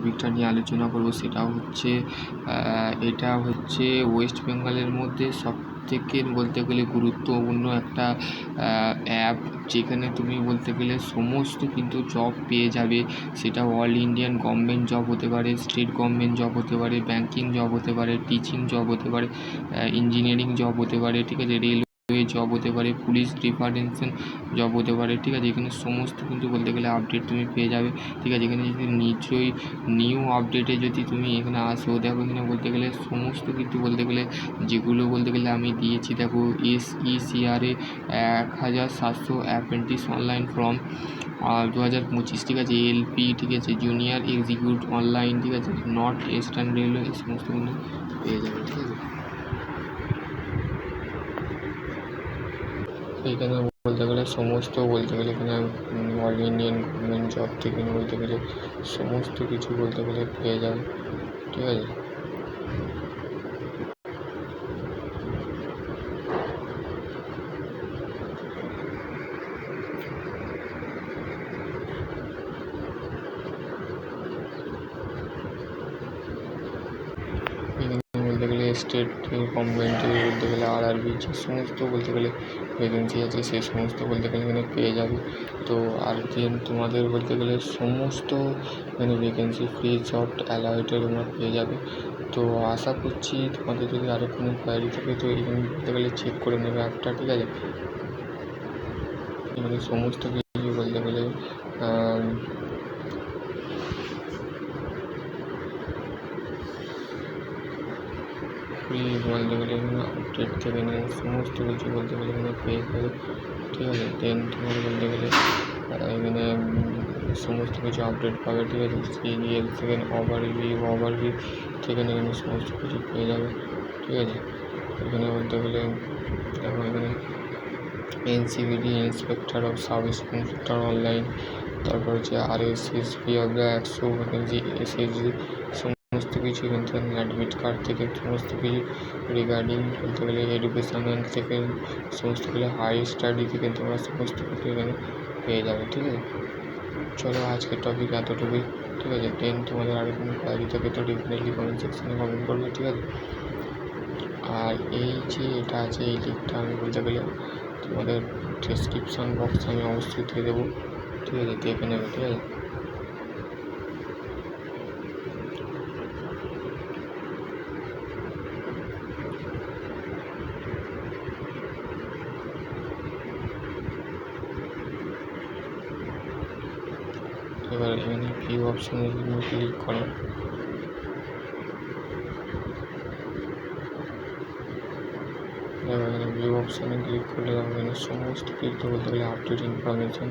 টপিকটা নিয়ে আলোচনা করব সেটা হচ্ছে এটা হচ্ছে ওয়েস্ট বেঙ্গলের মধ্যে সবথেকে বলতে গেলে গুরুত্বপূর্ণ একটা অ্যাপ, যেখানে তুমি বলতে গেলে সমস্ত কিন্তু জব পেয়ে যাবে। সেটা অল ইন্ডিয়ান গভর্নমেন্ট জব হতে পারে, স্টেট গভর্নমেন্ট জব হতে পারে, ব্যাঙ্কিং জব হতে পারে, টিচিং জব হতে পারে, ইঞ্জিনিয়ারিং জব হতে পারে, ঠিক আছে, রেলওয়ে জব হতে পারে, পুলিশ ডিপার্টমেন্ট জব হতে পারে, ঠিক আছে। এখানে সমস্ত কিন্তু বলতে গেলে আপডেট তুমি পেয়ে যাবে, ঠিক আছে। এখানে যদি নিউ আপডেটে যদি তুমি এখানে আসো, দেখো এখানে বলতে গেলে সমস্ত কিন্তু বলতে গেলে যেগুলো বলতে গেলে আমি দিয়েছি, দেখো SECRA 1700 অ্যাপ্রেন্টিস অনলাইন ফর্ম 2025, ঠিক আছে, LP, ঠিক আছে, জুনিয়র এক্সিকিউটিভ অনলাইন, ঠিক আছে, নর্থ ইস্টার্ন রেলওয়ে, এই সমস্ত কিন্তু পেয়ে যাবে, ঠিক আছে। এখানে বলতে গেলে সমস্ত বলতে গেলে এখানে অল ইন্ডিয়ান গভর্নমেন্ট জব থেকে বলতে গেলে সমস্ত কিছু বলতে গেলে পেয়ে যাবে, ঠিক আছে। বলতে গেলে স্টেট গভর্নমেন্টের বলতে গেলে RRB যে সমস্ত বলতে গেলে ভ্যাকেন্সি আছে সেই সমস্ত বলতে গেলে এখানে পেয়ে যাবে। তো আর তোমাদের বলতে গেলে সমস্ত এখানে ভ্যাকেন্সি ফ্রি জব অ্যালাউটে তোমরা পেয়ে যাবে। তো আশা করছি তোমাদের যদি আরও কোনো কোয়ারি থাকে তো এখানে বলতে গেলে চেক করে নেবে অ্যাপটা, ঠিক আছে। এখানে সমস্ত কিছু বলতে গেলে ফ্রি বলতে গেলে এখানে আপডেট থেকে নিয়ে সমস্ত কিছু বলতে গেলে এখানে পেয়ে যাবে, ঠিক আছে। দেন তোমার বলতে গেলে এখানে সমস্ত কিছু আপডেট পাবে, ঠিক আছে। সিরিয়াল সেকেন্ড ওভারভিউ থেকে এখানে সমস্ত কিছু পেয়ে যাবে, ঠিক আছে। এখানে বলতে গেলে এখন এখানে NCBD inspector of sub inspector online, তারপর হচ্ছে RSSB আমরা 100 ভ্যাকেন্সি, SSG সমস্ত কিছু এখান থেকে অ্যাডমিট কার্ড থেকে সমস্ত কিছু রিগার্ডিং বলতে গেলে এডুকেশনাল থেকে সমস্ত কিছু হাই স্টাডি থেকে তোমরা সমস্ত কিছু এখানে পেয়ে যাবে, ঠিক আছে। চলো আজকের টপিক এতটুকুই, ঠিক আছে। দেন তোমাদের আরও কোনো কোয়ারি থাকে তো ডেফিনেটলি কমেন্ট সেকশনে কমেন্ট করবে, ঠিক আছে। আর এই যে এটা আছে এই লিঙ্কটা আমি বলতে গেলে তোমাদের ডেসক্রিপশান বক্সে আমি অবশ্যই দিয়ে দেবো, ঠিক আছে, দেখে নেবে, ঠিক আছে। এবার এখানে ভিউ অপশানে ক্লিক করো, এখানে ভিউ অপশানে ক্লিক করলে এখানে সমস্ত কিছু বলতে গেলে আপডেট ইনফরমেশান,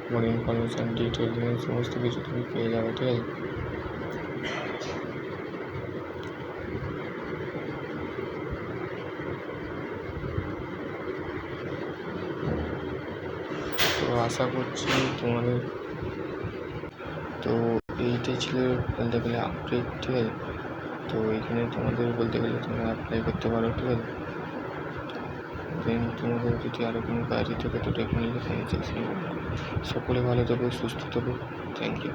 আমার ইনফরমেশান ডিটেলস এখানে সমস্ত কিছু তুমি পেয়ে যাবে, ঠিক আছে। তো আশা করছি তোমাদের তো এইটাই ছিল বলতে গেলে আপডেট, ঠিক আছে। তো এখানে তোমাদের বলতে গেলে তোমরা অ্যাপ্লাই করতে পারো, ঠিক আছে। দেন তোমাদের যদি আরও কোনো কোয়ারি থাকে তো ডেফিনেটলি কমেন্ট সেকশনে সকলে ভালো থাকো, সুস্থ থাকো, থ্যাংক ইউ।